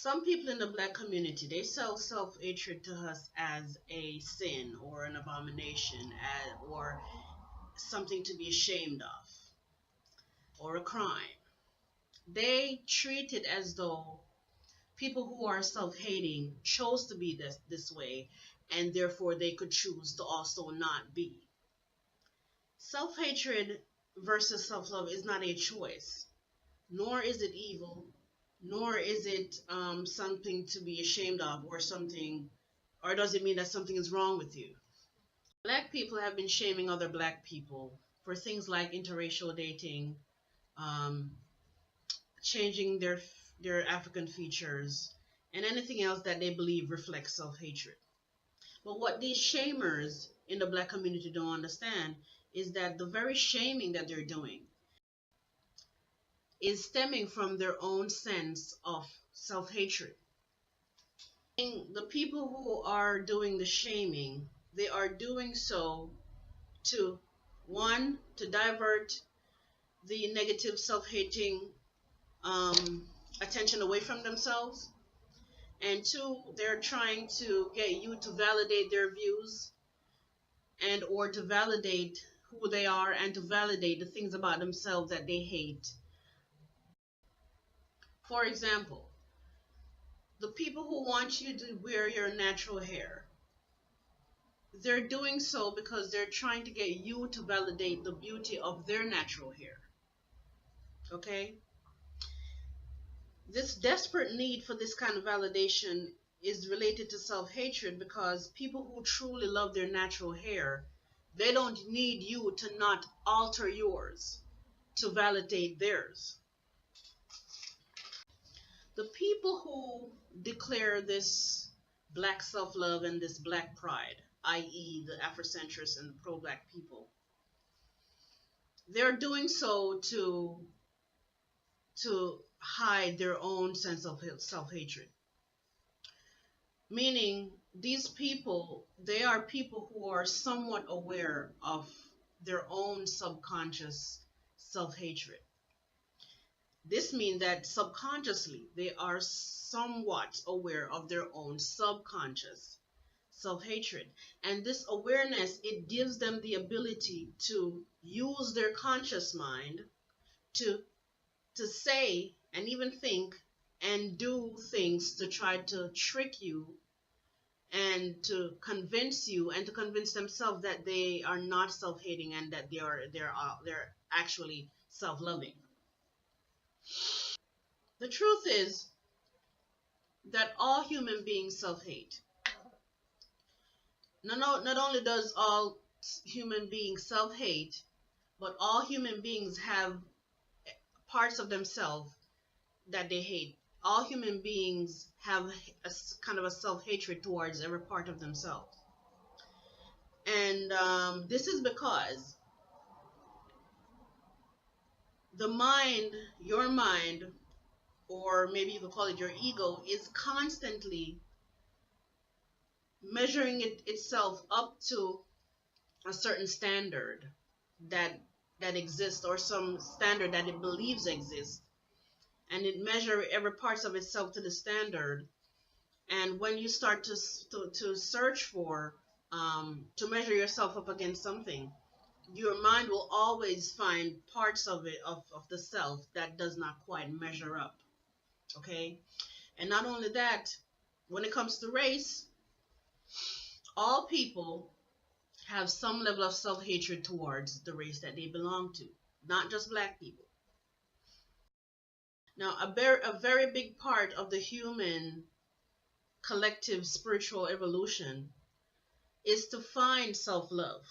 Some people in the black community, they sell self-hatred to us as a sin or an abomination, or something to be ashamed of, or a crime. They treat it as though people who are self-hating chose to be this way, and therefore they could choose to also not be. Self-hatred versus self-love is not a choice, nor is it evil, nor is it something to be ashamed of, or something, or does it mean that something is wrong with you. Black people have been shaming other black people for things like interracial dating, um, changing their African features, and anything else that they believe reflects self-hatred. But what these shamers in the black community don't understand is that the very shaming that they're doing is stemming from their own sense of self-hatred. The people who are doing the shaming, they are doing so to, one, to divert the negative self-hating attention away from themselves, and two, they're trying to get you to validate their views and or to validate who they are and to validate the things about themselves that they hate. For example, the people who want you to wear your natural hair, they're doing so because they're trying to get you to validate the beauty of their natural hair. Okay? This desperate need for this kind of validation is related to self-hatred, because people who truly love their natural hair, they don't need you to not alter yours to validate theirs. The people who declare this black self-love and this black pride, i.e. the Afrocentrists and the pro-black people, they're doing so to hide their own sense of self-hatred. Meaning, these people, they are people who are somewhat aware of their own subconscious self-hatred. This means that subconsciously, they are somewhat aware of their own subconscious self-hatred. And this awareness, it gives them the ability to use their conscious mind to say and even think and do things to try to trick you and to convince you and to convince themselves that they are not self-hating and that they're actually self-loving. The truth is that all human beings self-hate. Not only does all human beings self-hate, but all human beings have parts of themselves that they hate. All human beings have a kind of a self-hatred towards every part of themselves. And this is because the mind, your mind, or maybe you could call it your ego, is constantly measuring itself up to a certain standard that exists, or some standard that it believes exists, and it measures every part of itself to the standard. And when you start to search for to measure yourself up against something, your mind will always find parts of it, of the self, that does not quite measure up. Okay? And not only that, when it comes to race, all people have some level of self-hatred towards the race that they belong to, not just black people. Now, a very big part of the human collective spiritual evolution is to find self-love.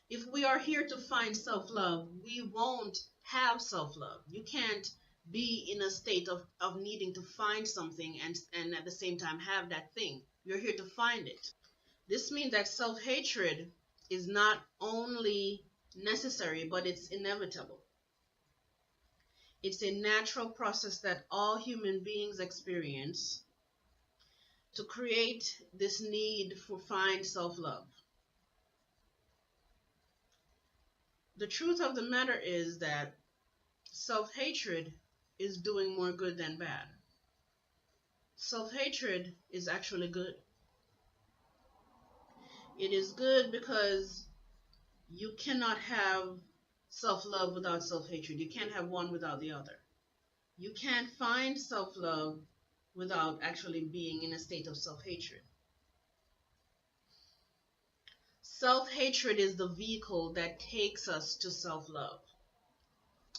If we are here to find self-love, we won't have self-love. You can't be in a state of needing to find something and at the same time have that thing. You're here to find it. This means that self-hatred is not only necessary, but it's inevitable. It's a natural process that all human beings experience to create this need for find self-love. The truth of the matter is that self-hatred is doing more good than bad. Self-hatred is actually good. It is good because you cannot have self-love without self-hatred. You can't have one without the other. You can't find self-love without actually being in a state of self-hatred. Self-hatred is the vehicle that takes us to self-love.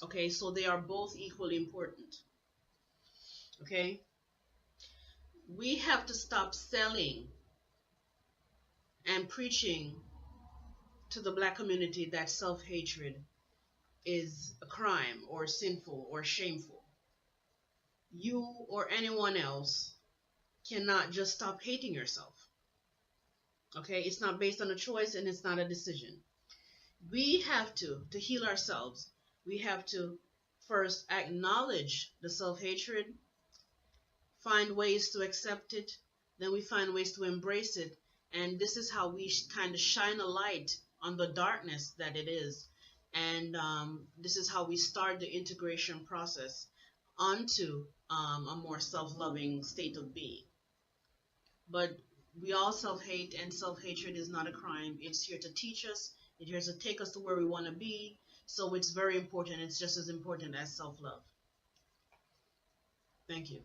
Okay, so they are both equally important. Okay, we have to stop selling and preaching to the black community that self-hatred is a crime or sinful or shameful. You or anyone else cannot just stop hating yourself. Okay, it's not based on a choice and it's not a decision. We have to heal ourselves, we have to first acknowledge the self-hatred, find ways to accept it, then we find ways to embrace it, and this is how we kind of shine a light on the darkness that it is. And this is how we start the integration process onto a more self-loving state of being. But we all self-hate, and self-hatred is not a crime. It's here to teach us, it's here to take us to where we want to be. So it's very important. It's just as important as self-love. Thank you.